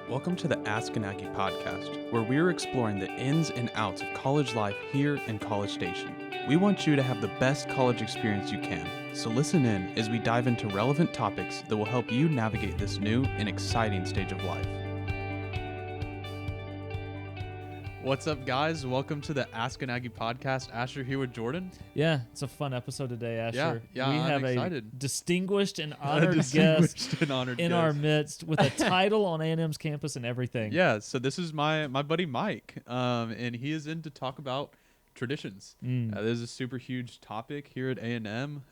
Welcome to the Ask an Aggie podcast, where we're exploring the ins and outs of college life here in College Station. We want you to have the best college experience you can, so listen in as we dive into relevant topics that will help you navigate this new and exciting stage of life. What's up, guys? Welcome to the Ask an Aggie podcast. Asher here with Jordan. Yeah, it's a fun episode today, Asher. Yeah, we I'm have excited. A distinguished and honored guest in our midst with a title on A&M's campus and everything. Yeah, so this is my buddy Mike, and he is in to talk about traditions. This is a super huge topic here at A&M.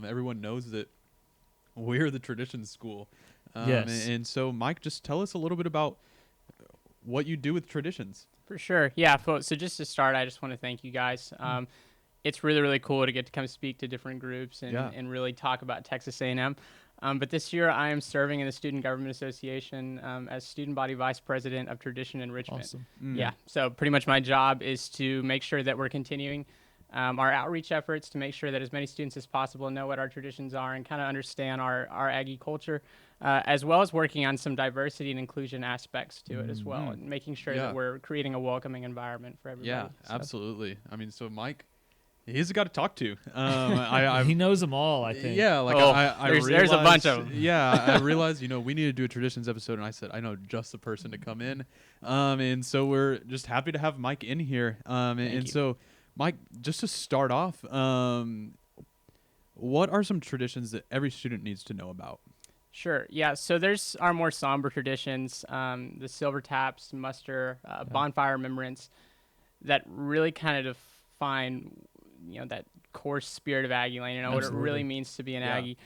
Everyone knows that we're the traditions school. Yes. And so, Mike, just tell us a little bit about what you do with traditions. For sure. Yeah. So just to start, I just want to thank you guys. It's really, really cool to get to come speak to different groups and really talk about Texas A&M. But this year I am serving in the Student Government Association as Student Body Vice President of Tradition Enrichment. Awesome. Yeah. So pretty much my job is to make sure that we're continuing our outreach efforts to make sure that as many students as possible know what our traditions are and kind of understand our Aggie culture, as well as working on some diversity and inclusion aspects to it as well, and making sure that we're creating a welcoming environment for everybody. Yeah, so. Absolutely. I mean, so Mike, he's the guy to talk to. He knows them all, I think. Yeah, like there's a bunch of them. Yeah, I realized, we need to do a traditions episode, and I said, I know just the person to come in. And so we're just happy to have Mike in here. So, Mike, just to start off, what are some traditions that every student needs to know about? Sure. Yeah. So there's our more somber traditions, the silver taps, muster, bonfire remembrance, that really kind of define, that core spirit of Aggie Lane, what it really means to be an Aggie.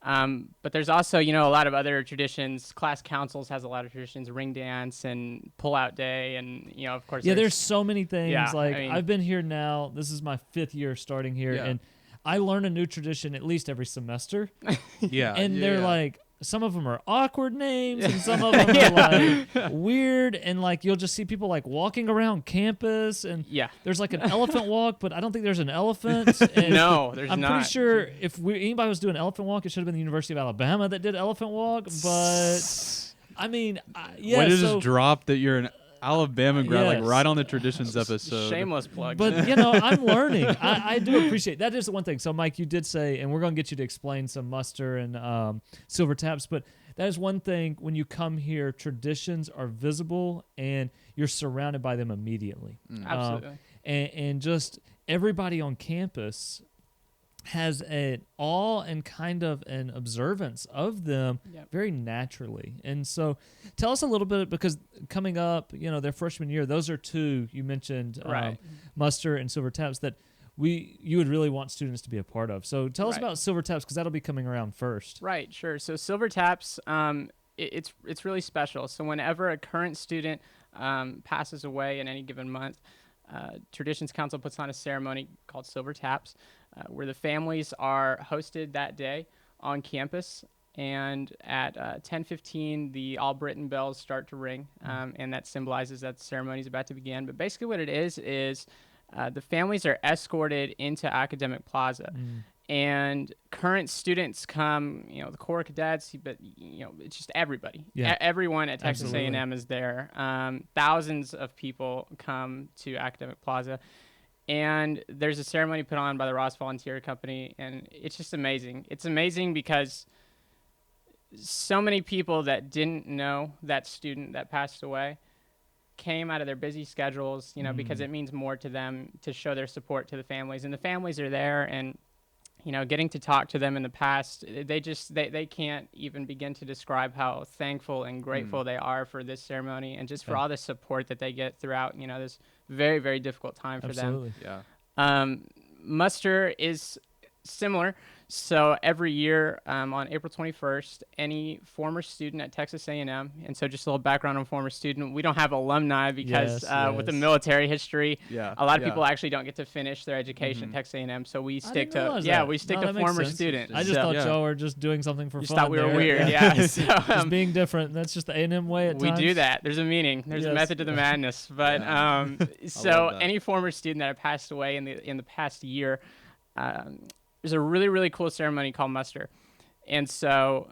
But there's also, a lot of other traditions. Class councils has a lot of traditions, ring dance and pull-out day, and, of course. Yeah, there's so many things. Yeah, I've been here now. This is my 5th year starting here, and I learn a new tradition at least every semester. And they're like, some of them are awkward names, and some of them are like weird, and like you'll just see people like walking around campus, and there's like an elephant walk, but I don't think there's an elephant. And no, there's not. I'm pretty sure if anybody was doing elephant walk, it should have been the University of Alabama that did elephant walk. But I mean, way to just drop that you're an Alabama grad, like right on the traditions episode. Shameless plug. But I'm learning. I do appreciate that. Is the one thing. So Mike, you did say, and we're going to get you to explain some muster and silver taps, but that is one thing. When you come here, traditions are visible and you're surrounded by them immediately. Absolutely. And just everybody on campus has an awe and kind of an observance of them very naturally. And so tell us a little bit, because coming up, their freshman year, those are two you mentioned, muster and silver taps, that you would really want students to be a part of. So tell us about silver taps, because that'll be coming around first. Right, sure. So silver taps, it's really special. So whenever a current student passes away in any given month, Traditions Council puts on a ceremony called Silver Taps, where the families are hosted that day on campus, and at 10:15 the All Britain bells start to ring, and that symbolizes that the ceremony is about to begin. But basically what it is the families are escorted into Academic Plaza. And current students come, the core cadets, but, it's just everybody. Yeah. Everyone at Texas Absolutely. A&M is there. Thousands of people come to Academic Plaza. And there's a ceremony put on by the Ross Volunteer Company, and it's just amazing. It's amazing because so many people that didn't know that student that passed away came out of their busy schedules, because it means more to them to show their support to the families. And the families are there, and getting to talk to them in the past, they can't even begin to describe how thankful and grateful they are for this ceremony, and just for all the support that they get throughout, this very, very difficult time for them. Yeah. Muster is similar. So every year on April 21st, any former student at Texas A&M, and so just a little background on former student, we don't have alumni because with the military history, a lot of people actually don't get to finish their education at Texas A&M. So we stick to former students. I just thought y'all were just doing something for fun. Just thought we were there. weird, So, just being different. That's just the A&M way at times. We do that. There's a meaning. There's a method to the madness. But so any former student that had passed away in the past year, there's a really, really cool ceremony called muster. And so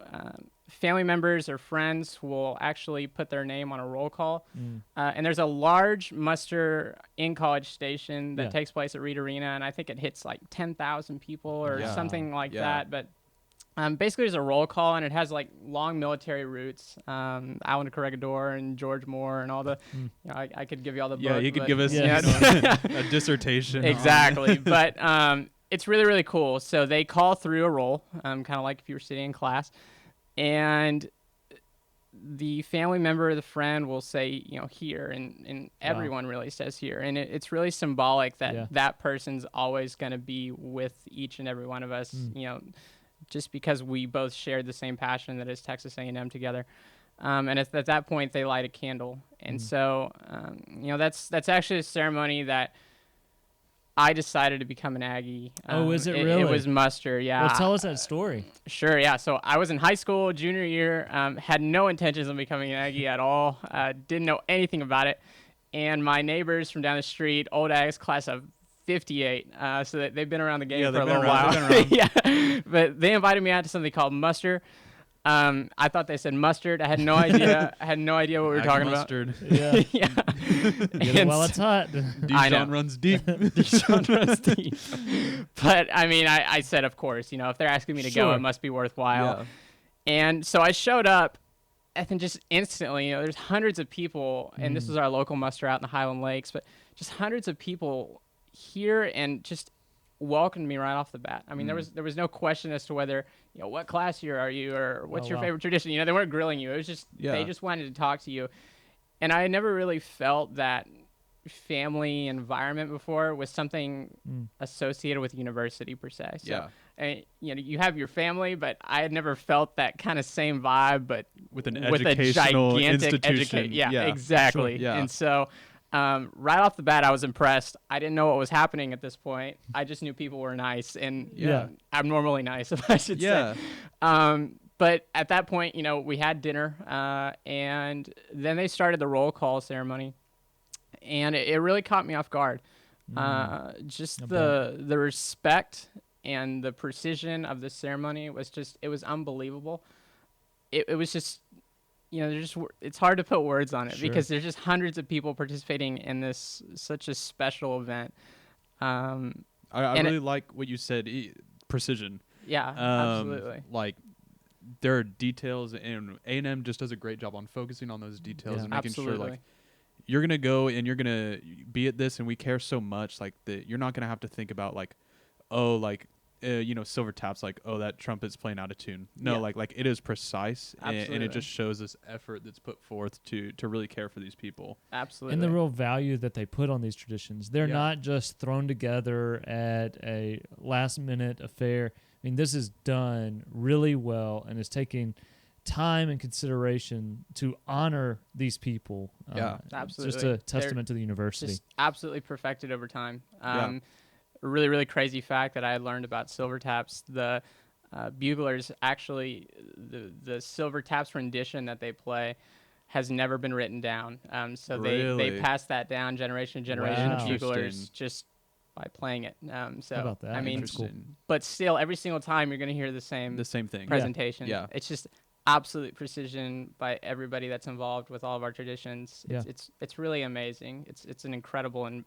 family members or friends will actually put their name on a roll call. And there's a large muster in College Station that takes place at Reed Arena, and I think it hits like 10,000 people or something like that. But basically, there's a roll call, and it has like long military routes. Alan Corregidor and George Moore and all the. I could give you all the. Yeah, book, you could but, give us a dissertation. Exactly, but it's really, really cool. So they call through a roll, kind of like if you were sitting in class, and the family member or the friend will say, here, and everyone really says here. And it's really symbolic that that person's always going to be with each and every one of us, just because we both shared the same passion that is Texas A&M together. And at that point, they light a candle. And so, that's actually a ceremony that I decided to become an Aggie. Is it really? It was muster, yeah. Well, tell us that story. Sure, yeah. So I was in high school, junior year, had no intentions of becoming an Aggie at all, didn't know anything about it. And my neighbors from down the street, old Aggies, class of 58, so they've been around the game for a little while. Yeah, but they invited me out to something called muster. I thought they said mustard. I had no idea. what we were talking mustard. Yeah. And well, it's hot. Dijon runs deep. Dijon runs deep. But I mean, I said, of course, if they're asking me to go, it must be worthwhile. Yeah. And so I showed up, and then just instantly, there's hundreds of people, and this is our local muster out in the Highland Lakes, but just hundreds of people here and just welcomed me right off the bat. I mean, there was no question as to whether, what class year are you, or what's your favorite tradition. They weren't grilling you. It was just they just wanted to talk to you. And I had never really felt that family environment before with something associated with university per se. So, you have your family, but I had never felt that kind of same vibe, but with an with educational a gigantic institution. Yeah, exactly. Sure. Yeah. And so right off the bat, I was impressed. I didn't know what was happening at this point. I just knew people were nice, and abnormally nice, if I should say. But at that point, we had dinner, and then they started the roll call ceremony, and it really caught me off guard. Just the respect and the precision of the ceremony it was unbelievable. It was just, it's hard to put words on it because there's just hundreds of people participating in this such a special event. I really like what you said, precision. Yeah, absolutely. Like, there are details, and A&M just does a great job on focusing on those details and making sure, like, you're going to go and you're going to be at this, and we care so much, like, that you're not going to have to think about, like, silver taps, like, that trumpet's playing out of tune. No, like it is precise, and it just shows this effort that's put forth to really care for these people. Absolutely. And the real value that they put on these traditions. They're not just thrown together at a last-minute affair. I mean, this is done really well and is taking time and consideration to honor these people. Absolutely. Just a testament to the university. Just absolutely perfected over time. A really, really crazy fact that I had learned about silver taps, the buglers actually, the silver taps rendition that they play has never been written down. So they pass that down generation to generation of buglers just by playing it. So how about that? I mean, cool. but still, every single time you're going to hear the same thing presentation. Yeah. It's just absolute precision by everybody that's involved with all of our traditions. It's really amazing. It's an incredible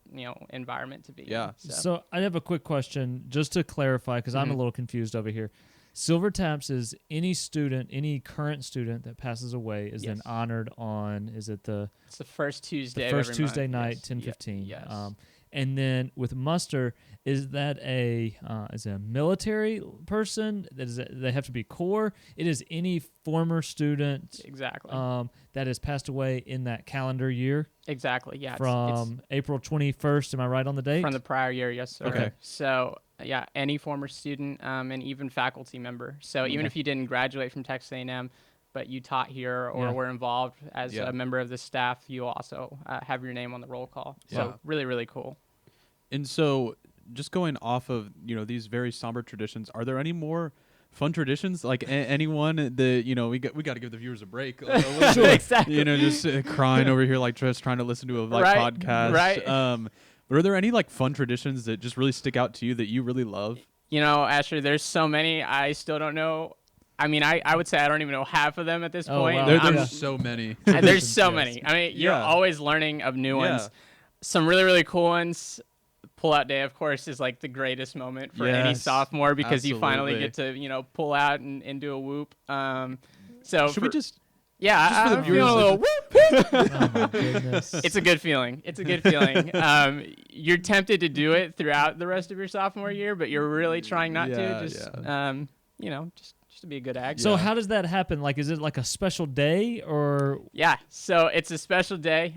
environment to be in. So I have a quick question just to clarify, because I'm a little confused over here. Silver Taps is any current student that passes away is then honored on, it's the first Tuesday night, 10:15. Yes. And then with muster, is that a military person? They have to be core? It is any former student exactly that has passed away in that calendar year? Exactly, yeah. From April 21st, am I right on the date? From the prior year, yes, sir. Okay. So, any former student and even faculty member. So even if you didn't graduate from Texas A&M, but you taught here or were involved as a member of the staff, you also have your name on the roll call. So really, really cool. And so just going off of, these very somber traditions, are there any more fun traditions? Like anyone that, we got to give the viewers a break. Exactly. Just crying over here, like just trying to listen to a podcast. Right. But are there any like fun traditions that just really stick out to you that you really love? Asher, there's so many. I still don't know I mean, I would say I don't even know half of them at this point. wow. There's so many. There's so Yes. many. I mean, you're Yeah. always learning of new ones. Some really, really cool ones. Pull-out day, of course, is like the greatest moment for any Yes, sophomore because you finally absolutely. get to, pull out and do a whoop. So Should we just? Yeah, just for the I'm viewers, feeling a little whoop. Oh my goodness. It's a good feeling. It's a good feeling. You're tempted to do it throughout the rest of your sophomore year, but you're really trying not Yeah, to. Just just to be a good actor. So how does that happen? Like, is it like a special day or? Yeah, so it's a special day.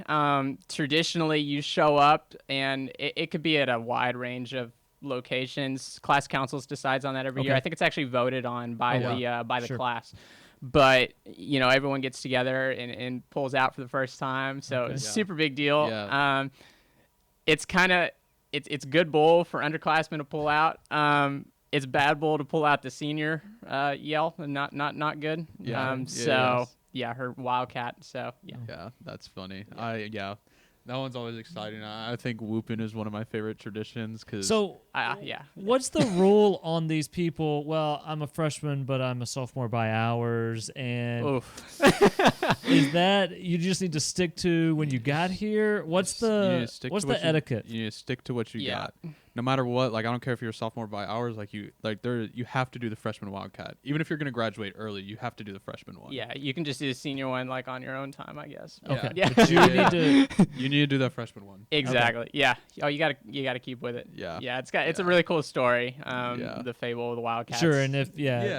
Traditionally, you show up, and it could be at a wide range of locations. Class councils decides on that every year. Okay. I think it's actually voted on by the Sure. class. But everyone gets together and pulls out for the first time, so Okay. it's a Yeah. super big deal. Yeah. It's kind of it's good bowl for underclassmen to pull out. It's bad bowl to pull out the senior yell, and not good. Yeah. Her Wildcat. So yeah. Yeah, that's funny. That one's always exciting. I think whooping is one of my favorite traditions because. So Yeah. what's the rule on these people? Well, I'm a freshman, but I'm a sophomore by hours, and Oof. is that you just need to stick to when you got here? What's the etiquette? You need to stick to what you Yeah. got. No matter what, like I don't care if you're a sophomore by hours, you have to do the freshman Wildcat. Even if you're gonna graduate early, you have to do the freshman one. Yeah, you can just do the senior one like on your own time, I guess. Okay. Yeah. But you need to. You need to do that freshman one. Exactly. Yeah. Oh, you gotta keep with it. Yeah. Yeah. It's a really cool story. Yeah. The fable of the Wildcats. Sure, and if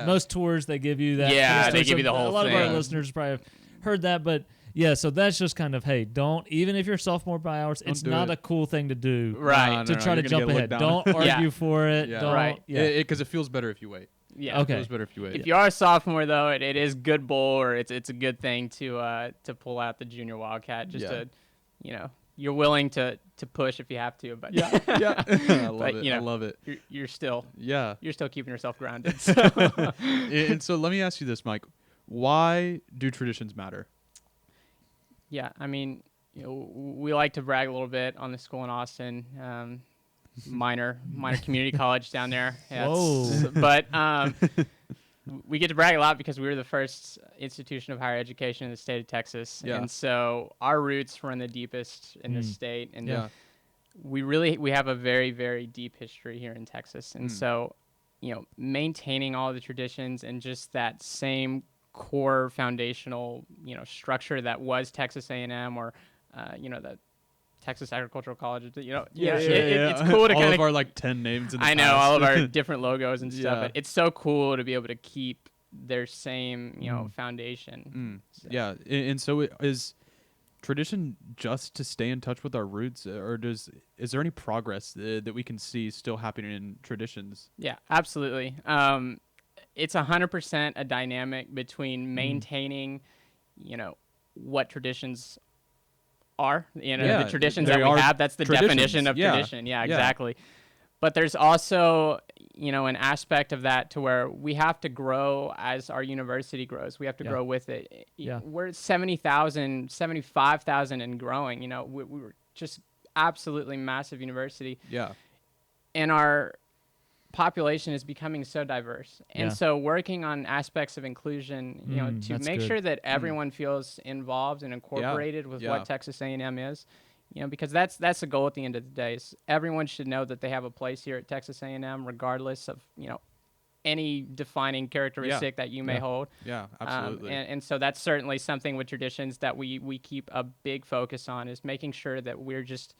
most tours they give you that. Yeah, kind of they stuff. give you the So whole A lot of our thing. listeners probably have heard that, but yeah, so that's just kind of don't even if you're sophomore by hours, it's do not it. a cool thing to do. Right. To try to you're gonna jump get ahead. looked down. Don't argue Yeah. for it. Yeah. Don't, Right. Yeah. Because it feels better if you wait. Yeah. Okay. It feels better if you wait. If you are a sophomore, though, it is good bowl, or it's a good thing to pull out the junior Wildcat. Just Yeah. to, you're willing to push if you have to, but Yeah. I love But, it. I love it. you're still Yeah. keeping yourself grounded. So. And so let me ask you this, Mike. Why do traditions matter? Yeah, I mean, we like to brag a little bit on the school in Austin, minor community college down there. Yeah, Whoa. But we get to brag a lot because we were the first institution of higher education in the state of Texas, Yeah. and so our roots run the deepest in the state, and Yeah. we have a very, very deep history here in Texas, and so maintaining all the traditions and just that same core foundational structure that was Texas A&M or the Texas Agricultural College. It's cool to all kind of our 10 names in the I know past. all of our different logos and stuff, Yeah. but it's so cool to be able to keep their same foundation. So- Yeah, and so is tradition just to stay in touch with our roots, or is there any progress that we can see still happening in traditions? Yeah, absolutely. It's 100% a dynamic between maintaining, what traditions are, Yeah, the traditions they that we are have. That's the traditions. definition of Yeah. tradition. Yeah, Yeah. exactly. But there's also, an aspect of that to where we have to grow as our university grows. We have to Yeah. grow with it. Yeah. We're 70,000, 75,000 and growing. We were just absolutely massive university. Yeah. And our population is becoming so diverse, and Yeah. so working on aspects of inclusion to that's make good. sure that everyone feels involved and incorporated with Yeah. what Texas A&M is, because that's the goal at the end of the day. Is everyone should know that they have a place here at Texas A&M regardless of any defining characteristic that you may Yeah. hold. Yeah, absolutely. And so that's certainly something with traditions that we keep a big focus on, is making sure that we're just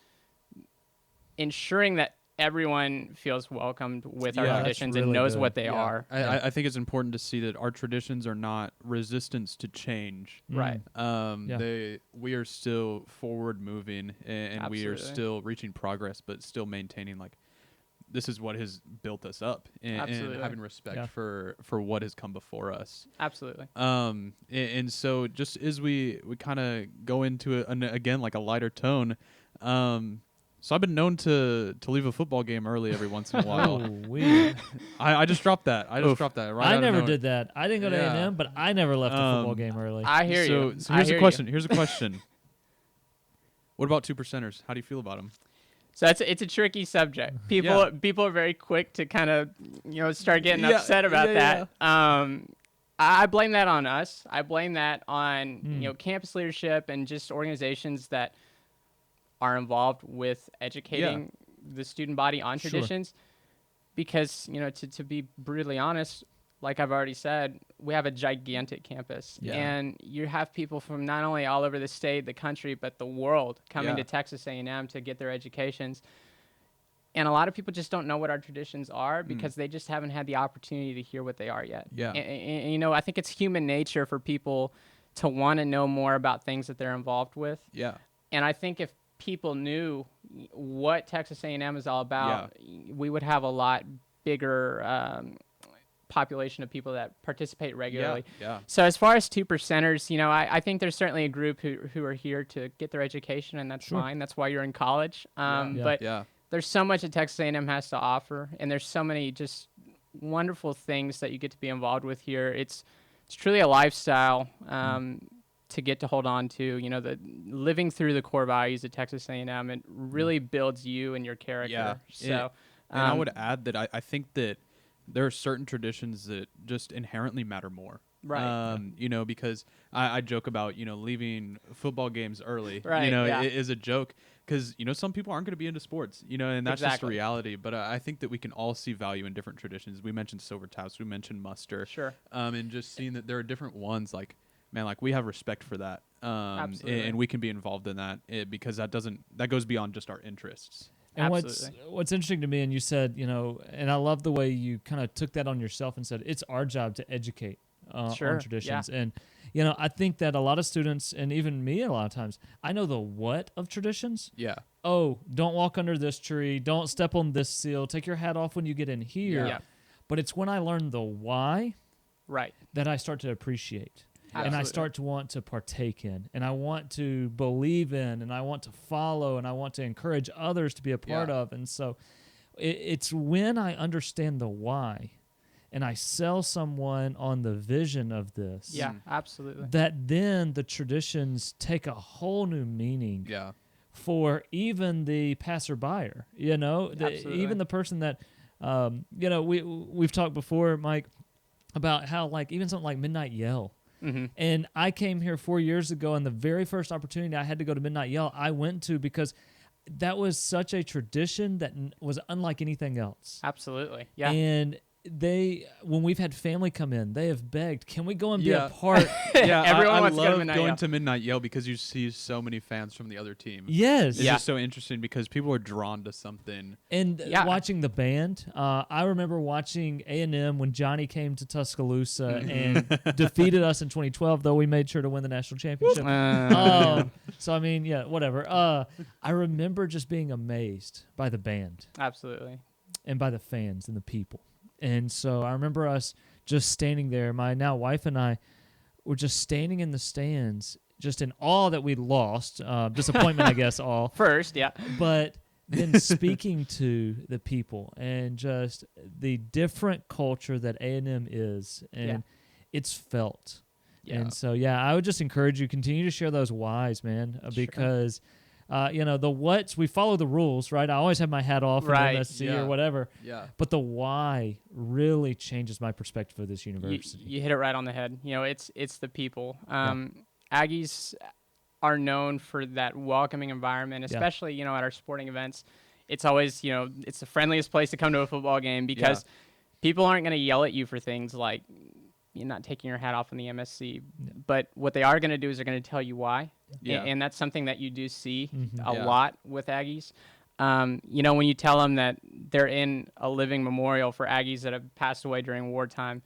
ensuring that everyone feels welcomed with our Yeah, that's traditions really and knows good. what they Yeah. are. I think it's important to see that our traditions are not resistance to change. Right. Yeah. We are still forward moving, and we are Absolutely. still reaching progress, but still maintaining this is what has built us up, and Absolutely. having respect Yeah. for what has come before us. Absolutely. And so just as we kind of go into again a lighter tone, so I've been known to leave a football game early every once in a while. we. I just dropped that. I just dropped that. Right I out of never nowhere. did that. I didn't go to Yeah. A&M, but I never left a football game early. I hear you. So I here's a hear question. you. Here's a question. What about 2%ers? How do you feel about them? So it's a tricky subject. People are very quick to kind of start getting Yeah, upset about yeah, that. I blame that on us. I blame that on campus leadership and just organizations that are involved with educating the student body on traditions. Because to be brutally honest, like I've already said, we have a gigantic campus, and you have people from not only all over the state, the country, but the world coming to Texas A&M to get their educations. And a lot of people just don't know what our traditions are because they just haven't had the opportunity to hear what they are yet. Yeah. And I think it's human nature for people to want to know more about things that they're involved with. Yeah. And I think if people knew what Texas A&M is all about, we would have a lot bigger population of people that participate regularly. So as far as 2%ers, I think there's certainly a group who are here to get their education, and that's fine. That's why you're in college. But there's so much that Texas A&M has to offer, and there's so many just wonderful things that you get to be involved with here. It's truly a lifestyle to get to hold on to. The living through the core values of Texas A&M, it really builds you and your character. So, and I would add that I think that there are certain traditions that just inherently matter more. Right. Because I joke about, leaving football games early, right, it is a joke because, some people aren't going to be into sports, and that's just a reality. But I think that we can all see value in different traditions. We mentioned Silver Taps, we mentioned muster. Sure. And just seeing that there are different ones, like, man, like we have respect for that. Absolutely. And we can be involved in that because that goes beyond just our interests. And what's interesting to me, and you said, and I love the way you kind of took that on yourself and said, it's our job to educate on traditions. And, I think that a lot of students, and even me a lot of times, I know the what of traditions. Yeah. Oh, don't walk under this tree. Don't step on this seal. Take your hat off when you get in here. Yeah. But it's when I learn the why right. that I start to appreciate. Absolutely. And I start to want to partake in, and I want to believe in, and I want to follow, and I want to encourage others to be a part of. And so it's when I understand the why and I sell someone on the vision of this. Yeah, absolutely. That then the traditions take a whole new meaning for even the passerby, even the person that, we've talked before, Mike, about how like even something like Midnight Yell. Mm-hmm. And I came here 4 years ago, and the very first opportunity I had to go to Midnight Yell, I went to because that was such a tradition that was unlike anything else. Absolutely, yeah. And when we've had family come in, they have begged, can we go and be a part? Everyone wants I love to going to Midnight Yell because you see so many fans from the other team. Yes. It's just so interesting because people are drawn to something. And watching the band, I remember watching A&M when Johnny came to Tuscaloosa and defeated us in 2012, though we made sure to win the national championship. So, I mean, whatever. I remember just being amazed by the band. Absolutely. And by the fans and the people. And so I remember us just standing there. My now wife and I were just standing in the stands, just in awe that we lost. Disappointment, I guess, all. First, yeah. But then speaking to the people and just the different culture that A&M is, and it's felt. Yeah. And so, I would just encourage you, continue to share those whys, man, because... the what's, we follow the rules, right? I always have my hat off in MSC or whatever. Yeah. But the why really changes my perspective of this university. You hit it right on the head. It's the people. Aggies are known for that welcoming environment, especially, at our sporting events. It's always, it's the friendliest place to come to a football game because people aren't going to yell at you for things like you're not taking your hat off in the MSC. But what they are going to do is they're going to tell you why. Yeah. And that's something that you do see a lot with Aggies. When you tell them that they're in a living memorial for Aggies that have passed away during wartime,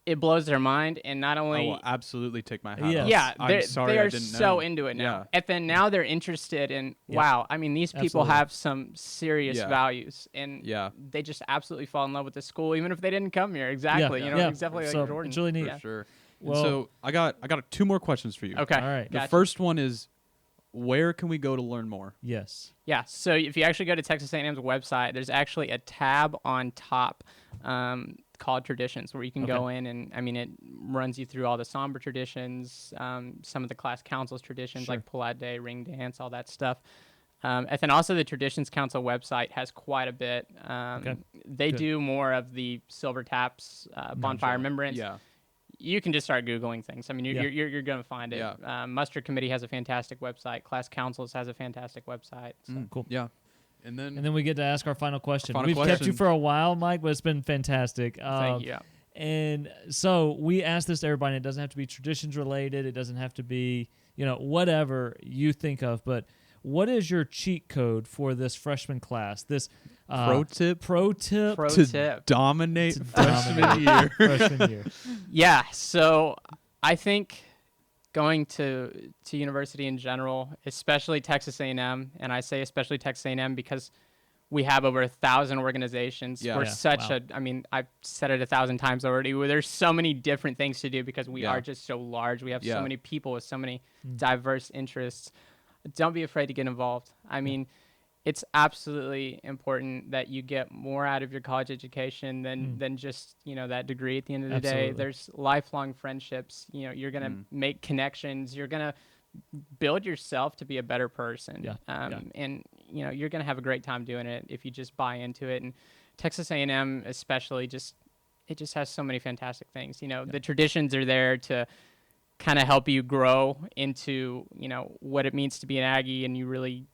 it blows their mind. And not only... I will absolutely take my hat off. Yeah, I'm sorry, they are I didn't so know. into it now. Yeah. And then now they're interested in, wow, I mean, these people have some serious values. And they just absolutely fall in love with the school, even if they didn't come here. Exactly. Exactly like Jordan. It's really neat. For sure. Well, so I got 2 more questions for you. Okay. All right. The first one is, where can we go to learn more? Yes. Yeah. So if you actually go to Texas A&M's website, there's actually a tab on top called Traditions where you can go in and, it runs you through all the somber traditions, some of the class council's traditions like Pull-Out Day, Ring Dance, all that stuff. And then also the Traditions Council website has quite a bit. They do more of the Silver Taps, Bonfire Remembrance. Yeah. you can just start Googling things. I mean, you're going to find it. Yeah. Muster Committee has a fantastic website. Class Councils has a fantastic website. So. Cool. Yeah. And then we get to ask our final question. Final We've kept you question. for a while, Mike, but it's been fantastic. Thank you. And so we ask this to everybody. And it doesn't have to be traditions related. It doesn't have to be, whatever you think of. But what is your cheat code for this freshman class? This pro tip to dominate freshman year. freshman year. Yeah. So I think going to university in general, especially Texas A&M, and I say especially Texas A&M because we have over 1,000 organizations. Yeah. We're Yeah. such Wow. I mean, I've said it 1,000 times already. Where there's so many different things to do because we are just so large. We have so many people with so many diverse interests. Don't be afraid to get involved. I mean, it's absolutely important that you get more out of your college education than just, that degree at the end of the day. There's lifelong friendships. You're going to make connections. You're going to build yourself to be a better person. And, you're going to have a great time doing it if you just buy into it. And Texas A&M especially it just has so many fantastic things. The traditions are there to kind of help you grow into, what it means to be an Aggie, and you really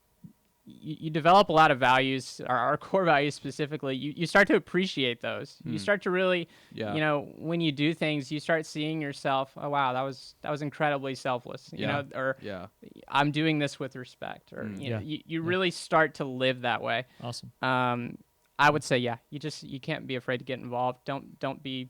you develop a lot of values, our core values specifically. You start to appreciate those. You start to really, when you do things, you start seeing yourself, oh wow, that was incredibly selfless, or I'm doing this with respect, or you really start to live that way. Awesome. I would say, you can't be afraid to get involved. Don't be,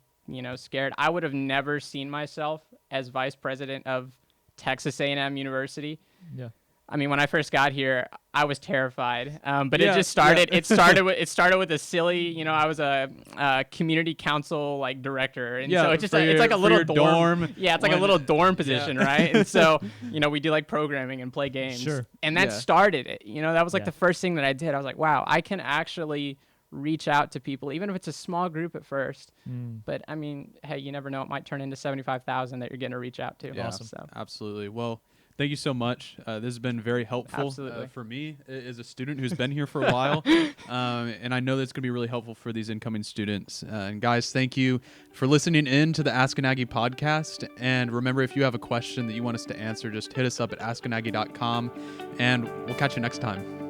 scared. I would have never seen myself as vice president of Texas A&M University. Yeah. I mean, when I first got here, I was terrified. But it just started. It started with a silly. I was a community council director, and so it's like a little dorm. Yeah, it's like a little dorm position, right? And so we do programming and play games. Sure. And that started it. That was the first thing that I did. I was like, wow, I can actually reach out to people, even if it's a small group at first. But I mean, hey, you never know; it might turn into 75,000 that you're going to reach out to. Yeah, awesome. So. Absolutely. Well, thank you so much. This has been very helpful for me as a student who's been here for a while. And I know that's going to be really helpful for these incoming students. And guys, thank you for listening in to the Ask an Aggie podcast. And remember, if you have a question that you want us to answer, just hit us up at askanaggie.com, and we'll catch you next time.